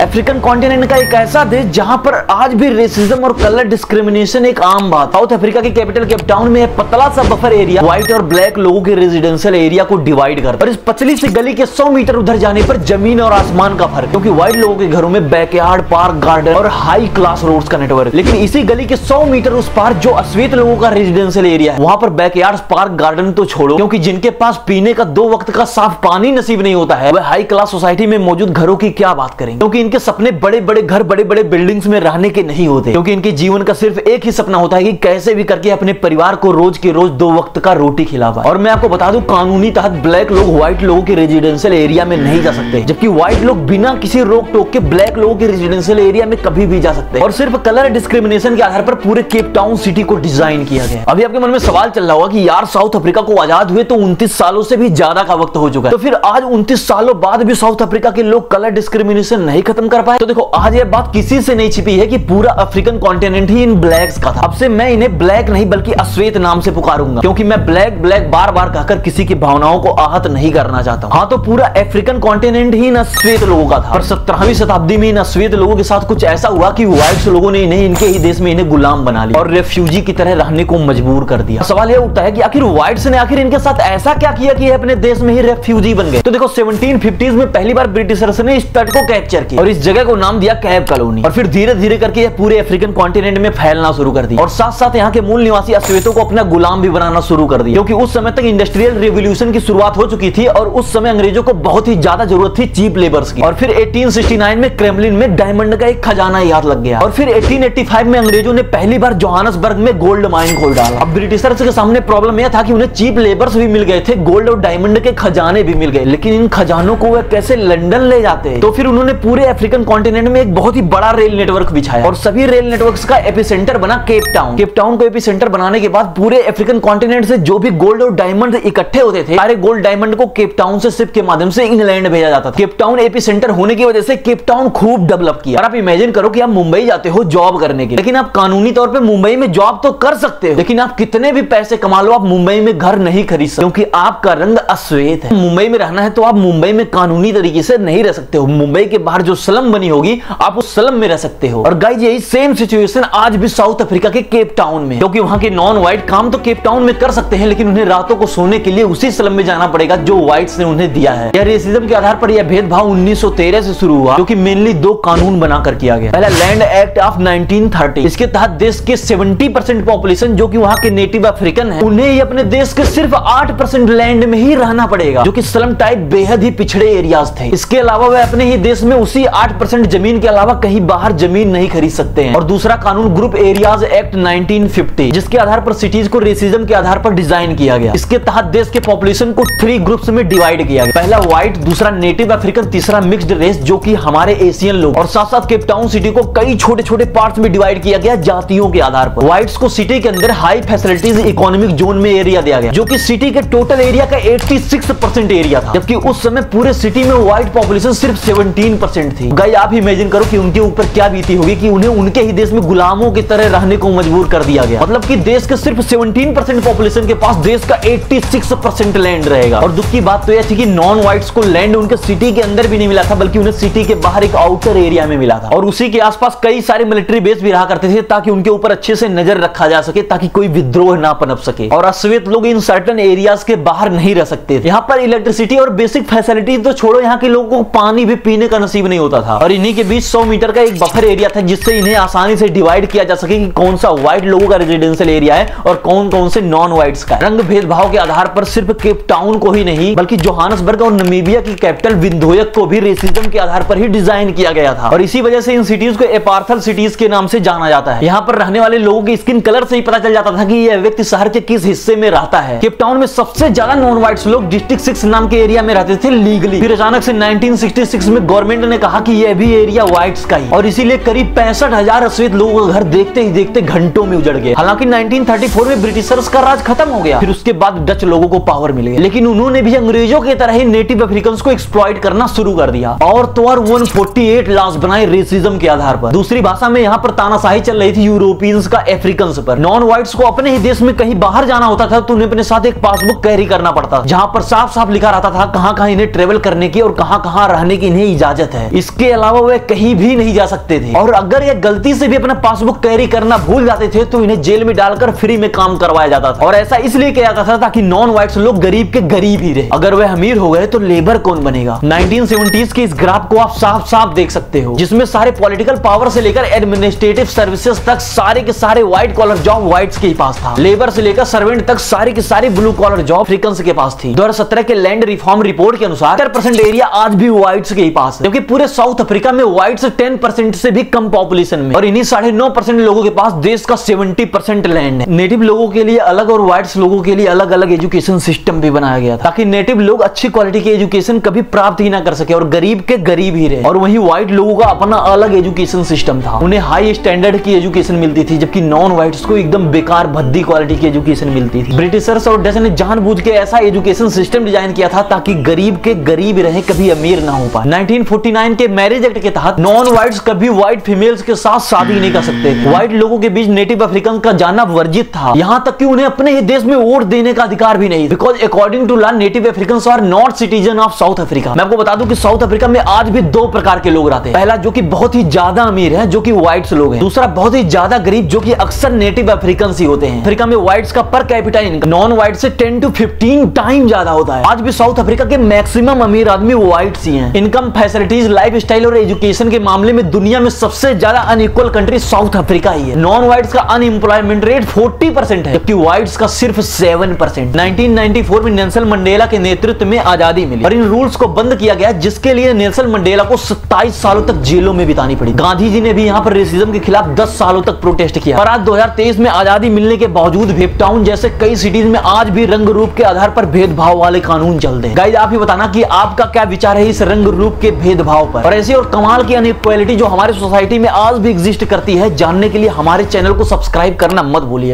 African continent का एक ऐसा देश जहां पर आज भी रेसिज्म और कलर डिस्क्रिमिनेशन एक आम बात। साउथ अफ्रीका की कैपिटल केप टाउन में एक पतला सा बफर एरिया व्हाइट और ब्लैक लोगों के रेजिडेंशियल एरिया को डिवाइड कर, और इस पतली सी गली के 100 मीटर उधर जाने पर जमीन और आसमान का फर्क, क्योंकि व्हाइट लोगों के घरों में बैकयार्ड, पार्क, गार्डन और हाई क्लास रोड्स का नेटवर्क। लेकिन इसी गली के 100 मीटर उस पार जो अश्वेत लोगों का रेजिडेंशियल एरिया है, वहां पर बैकयार्ड, पार्क, गार्डन तो छोड़ो, क्योंकि जिनके पास पीने का 2 वक्त का साफ पानी नसीब नहीं होता है, वह हाई क्लास सोसाइटी में मौजूद घरों की क्या बात करें, क्योंकि इनके सपने बड़े बड़े घर, बड़े बड़े बिल्डिंग्स में रहने के नहीं होते, क्योंकि इनके जीवन का सिर्फ एक ही सपना होता है कि कैसे भी करके अपने परिवार को रोज के रोज 2 वक्त का रोटी खिला पाए। और मैं आपको बता दूं, कानूनी तहत ब्लैक लोग व्हाइट लोगों के रेजिडेंशियल एरिया में नहीं जा सकते, जबकि व्हाइट लोग बिना किसी रोक टोक के ब्लैक लोगों के रेजिडेंशियल एरिया में कभी भी जा सकते हैं। और सिर्फ कलर डिस्क्रिमिनेशन के आधार पर पूरे केप टाउन सिटी को डिजाइन किया गया। अभी आपके मन में सवाल चल रहा होगा कि यार साउथ अफ्रीका को आजाद हुए तो 29 सालों से भी ज्यादा का वक्त हो चुका है, तो फिर आज 29 सालों बाद भी साउथ अफ्रीका के लोग कलर डिस्क्रिमिनेशन नहीं खत्म कर पाए। तो देखो, आज ये बात किसी से नहीं छिपी है कि पूरा अफ्रीकन कॉन्टिनेंट ही इन ब्लैक्स का था। अब से मैं इन्हें ब्लैक नहीं बल्कि अश्वेत नाम से पुकारूंगा, क्योंकि मैं ब्लैक ब्लैक बार बार कहकर किसी की भावनाओं को आहत नहीं करना चाहता हूं। हाँ, तो पूरा अफ्रीकन कॉन्टिनेंट ही इन अश्वेत लोगों का था, पर 17वीं शताब्दी में इन अश्वेत लोगों के साथ कुछ ऐसा हुआ कि व्हाइट्स लोगों ने इन्हें इनके ही देश में इन्हें गुलाम बना लिया और रेफ्यूजी की तरह रहने को मजबूर कर दिया। सवाल यह उठता है कि आखिर व्हाइट्स ने आखिर इनके साथ ऐसा क्या किया कि अपने देश में ही रेफ्यूजी बन गए। तो देखो, 1750s में पहली बार ब्रिटिशर्स ने इस तट को कैप्चर किया और इस जगह को नाम दिया कैप कॉलोनी, और फिर धीरे धीरे करके यह पूरे अफ्रीकन कॉन्टिनेंट में फैलना शुरू कर दिया, और साथ साथ यहाँ के मूल निवासी अश्वेतों को अपना गुलाम भी बनाना शुरू कर दिया, क्योंकि उस समय तक इंडस्ट्रियल रिवॉल्यूशन की शुरुआत हो चुकी थी और उस समय अंग्रेजों को बहुत ही ज्यादा जरूरत थी चीप लेबर्स की। और फिर 1869 में क्रेमलिन में डायमंड का एक खजाना याद लग गया, और फिर 1885 में अंग्रेजों ने पहली बार जोहानसबर्ग में गोल्ड माइन खोल डाला। अब ब्रिटिशर्स के सामने प्रॉब्लम यह था कि उन्हें चीप लेबर्स भी मिल गए थे, गोल्ड और डायमंड के खजाने भी मिल गए, लेकिन इन खजानों को वह कैसे लंदन ले जाते। तो फिर उन्होंने पूरे अफ्रीकन कॉन्टिनेंट में एक बहुत ही बड़ा रेल नेटवर्क बिछाया, और सभी रेल नेटवर्क्स का एपिसेंटर बना केप टाउन। केप टाउन को एपिसेंटर बनाने के बाद पूरे अफ्रीकन कॉन्टिनेंट से जो भी गोल्ड और डायमंड इकट्ठे होते थे, सारे गोल्ड डायमंड को केप टाउन से शिप के माध्यम से इंग्लैंड भेजा जाता था। केप टाउन एपिसेंटर होने की वजह से केप टाउन खूब डेवलप किया। और आप इमेजिन करो कि आप मुंबई जाते हो जॉब करने के, लेकिन आप कानूनी तौर पे मुंबई में जॉब तो कर सकते हो, लेकिन आप कितने भी पैसे कमा लो, आप मुंबई में घर नहीं खरीद सकते, क्योंकि आपका रंग अश्वेत है। मुंबई में रहना है तो आप मुंबई में कानूनी तरीके से नहीं रह सकते हो। मुंबई के बाहर जो स्लम बनी होगी, आप उस स्लम में रह सकते हो। और गाइस, यही सेम सिचुएशन आज भी साउथ अफ्रीका के केप टाउन में, क्योंकि वहां के नॉन व्हाइट काम तो केप टाउन में कर सकते हैं, लेकिन उन्हें रातों को सोने के लिए उसी स्लम में जाना पड़ेगा जो व्हाइट्स ने उन्हें दिया है। यह रेसिज्म के आधार पर यह भेदभाव 1913 से शुरू हुआ, जो कि मेनली 2 कानून बनाकर किया गया। पहला लैंड एक्ट ऑफ 1930, इसके तहत देश के 70% पॉपुलेशन जो कि वहां के नेटिव अफ्रीकन है, उन्हें ही अपने देश के सिर्फ 8% लैंड में ही रहना पड़ेगा, जो कि स्लम टाइप बेहद ही पिछड़े एरियाज थे। इसके अलावा वे अपने ही देश में उसी 8% जमीन के अलावा कहीं बाहर जमीन नहीं खरीद सकते हैं। और दूसरा कानून ग्रुप एरियाज एक्ट 1950, जिसके आधार पर सिटीज को रेसिज्म के आधार पर डिजाइन किया गया। इसके तहत देश के पॉपुलेशन को 3 ग्रुप्स में डिवाइड किया गया। पहला व्हाइट, दूसरा नेटिव अफ्रीकन, तीसरा मिक्स्ड रेस जो कि हमारे एशियन लोग। और साथ साथ केप टाउन सिटी को कई छोटे छोटे पार्ट्स में डिवाइड किया गया जातियों के आधार पर। व्हाइट्स को सिटी के अंदर हाई फैसिलिटीज इकोनॉमिक जोन में एरिया दिया गया, जो कि सिटी के टोटल एरिया का 86% एरिया था, जबकि उस समय पूरे सिटी में व्हाइट पॉपुलेशन सिर्फ 17% थी। गाइस, आप इमेजिन करो कि उनके ऊपर क्या बीती होगी कि उन्हें उनके ही देश में गुलामों की तरह रहने को मजबूर कर दिया गया। मतलब कि देश के सिर्फ 17% पॉपुलेशन के पास देश का 86% लैंड रहेगा। और दुख की बात तो यह थी कि नॉन व्हाइट्स को लैंड उनके सिटी के अंदर भी नहीं मिला था, बल्कि उन्हें सिटी के बाहर एक आउटर एरिया में मिला था, और उसी के आसपास कई सारे मिलिट्री बेस भी रहा करते थे, ताकि उनके ऊपर अच्छे से नजर रखा जा सके, ताकि कोई विद्रोह ना पनप सके। और अश्वेत लोग इन सर्टेन एरियाज के बाहर नहीं रह सकते थे। यहाँ पर इलेक्ट्रिसिटी और बेसिक फैसिलिटी तो छोड़ो, यहाँ के लोगों को पानी भी पीने का नसीब नहीं होता था। और इन्हीं के बीच 100 मीटर का एक बफर एरिया था, जिससे इन्हें आसानी से डिवाइड किया जा सके कि कौन सा व्हाइट लोगों का रेजिडेंशियल एरिया है और कौन कौन से नॉन व्हाइट्स का। रंग भेदभाव के आधार पर सिर्फ केप टाउन को ही नहीं, बल्कि जोहानसबर्ग और नमीबिया की कैपिटल विंधोयक को भी रेसिज्म के आधार पर ही डिजाइन किया गया था। और इसी वजह से इन सिटीज को एपार्थल सिटीज के नाम से जाना जाता है। यहाँ पर रहने वाले लोगों की स्किन कलर से ही पता चल जाता था कि यह व्यक्ति शहर के किस हिस्से में रहता है। केप टाउन में सबसे ज्यादा नॉन व्हाइट्स लोग डिस्ट्रिक्ट 6 नाम के एरिया में रहते थे लीगली। फिर अचानक से 1966 में गवर्नमेंट ने कहा कि यह भी एरिया व्हाइट्स का ही, और इसीलिए करीब 65,000 अश्वेत लोगों का घर देखते ही देखते घंटों में उजड़ गए। हालांकि 1934 में ब्रिटिशर्स का राज खत्म हो गया, फिर उसके बाद डच लोगों को पावर मिल गया, लेकिन उन्होंने भी अंग्रेजों की तरह ही नेटिव अफ्रीकन्स को एक्सप्लॉइट करना शुरू कर दिया, और तो और 148 लॉज बनाए रेसिज्म के आधार पर। दूसरी भाषा में यहाँ पर तानाशाही चल रही थी यूरोपियंस का अफ्रीकन्स पर। नॉन व्हाइट्स को अपने ही देश में कहीं बाहर जाना होता था तो उन्हें अपने साथ एक पासबुक कैरी करना पड़ता, जहां पर साफ साफ लिखा रहता था कहां कहां इन्हें ट्रेवल करने की और कहां कहां रहने की इन्हें इजाजत है। इस इसके अलावा वे कहीं भी नहीं जा सकते थे, और अगर ये गलती से भी अपना पासबुक कैरी करना भूल जाते थे तो इन्हें जेल में डालकर फ्री में काम करवाया जाता था। और ऐसा इसलिए किया जाता था ताकि नॉन व्हाइट्स लोग गरीब के गरीब ही रहे। अगर वे अमीर हो गए तो लेबर कौन बनेगा। 1970s के इस ग्राफ को आप साफ साफ देख सकते हो, जिसमें सारे पॉलिटिकल पावर से लेकर एडमिनिस्ट्रेटिव सर्विसेज तक सारे के सारे व्हाइट कॉलर जॉब व्हाइट्स के पास था। लेबर से लेकर सर्वेंट तक सारी की सारी ब्लू कॉलर जॉब अफ्रीकन्स के पास थी। 2017 के लैंड रिफॉर्म रिपोर्ट के अनुसार 10% एरिया आज भी व्हाइट्स के पास है, जबकि पूरे साउथ अफ्रीका में व्हाइट्स 10% से भी कम पॉपुलेशन में, और इन्हीं 9.5% लोगों के पास देश का 70% लैंड है। नेटिव लोगों के लिए अलग और व्हाइट्स लोगों के लिए अलग अलग एजुकेशन सिस्टम भी बनाया गया था, ताकि नेटिव लोग अच्छी क्वालिटी की एजुकेशन कभी प्राप्त ही ना कर सके और गरीब के गरीब ही रहे। और वहीं व्हाइट लोगों का अपना अलग एजुकेशन सिस्टम था, उन्हें हाई स्टैंडर्ड की एजुकेशन मिलती थी, जबकि नॉन व्हाइट्स को एकदम बेकार भद्दी क्वालिटी की एजुकेशन मिलती थी। ब्रिटिशर्स और डच ने जानबूझ के ऐसा एजुकेशन सिस्टम डिजाइन किया था ताकि गरीब के गरीब रहे, कभी अमीर ना हो पाए। 1949 के मैरिज एक्ट के तहत नॉन व्हाइट्स कभी व्हाइट फीमेल्स के साथ शादी नहीं कर सकते थे। व्हाइट लोगों के बीच नेटिव अफ्रीकन का जाना वर्जित था, यहाँ तक कि उन्हें अपने ही देश में वोट देने का अधिकार भी नहीं, because according to law native Africans are not citizen of South Africa. मैं आपको बता दूं कि साउथ अफ्रीका में आज भी दो प्रकार के लोग रहते हैं। पहला जो कि बहुत ही ज्यादा अमीर है, जो कि व्हाइट्स लोग हैं। दूसरा बहुत ही ज्यादा गरीब, जो कि अक्सर नेटिव अफ्रीकन्स ही होते हैं। अफ्रीका में व्हाइट्स का per capita income non white से 10 to 15 टाइम ज्यादा होता है। आज भी साउथ अफ्रीका के मैक्सिमम अमीर आदमी व्हाइट्स ही हैं। इनकम, फैसिलिटीज, लाइफ स्टाइल और एजुकेशन के मामले में दुनिया में सबसे ज्यादा अनइक्वल कंट्री साउथ अफ्रीका ही है। नॉन व्हाइट्स का अनएम्प्लॉयमेंट रेट 40% है, जबकि व्हाइट्स का सिर्फ 7%। 1994 में नेल्सन मंडेला के नेतृत्व में आजादी मिली और इन रूल्स को बंद किया गया, जिसके लिए नेल्सन मंडेला को 27 सालों तक जेलों में बितानी पड़ी। गांधी जी ने भी यहाँ पर रेसिज्म के खिलाफ 10 सालों तक प्रोटेस्ट किया। और आज 2023 में आजादी मिलने के बावजूद केप टाउन जैसे कई सिटीज में आज भी रंग रूप के आधार पर भेदभाव वाले कानून चलते हैं। गाइस, आप ही बताना कि आपका क्या विचार है इस रंग रूप के भेदभाव पर। और ऐसी और कमाल की अनइक्वालिटी जो हमारी सोसाइटी में आज भी एग्जिस्ट करती है, जानने के लिए हमारे चैनल को सब्सक्राइब करना मत भूलिए।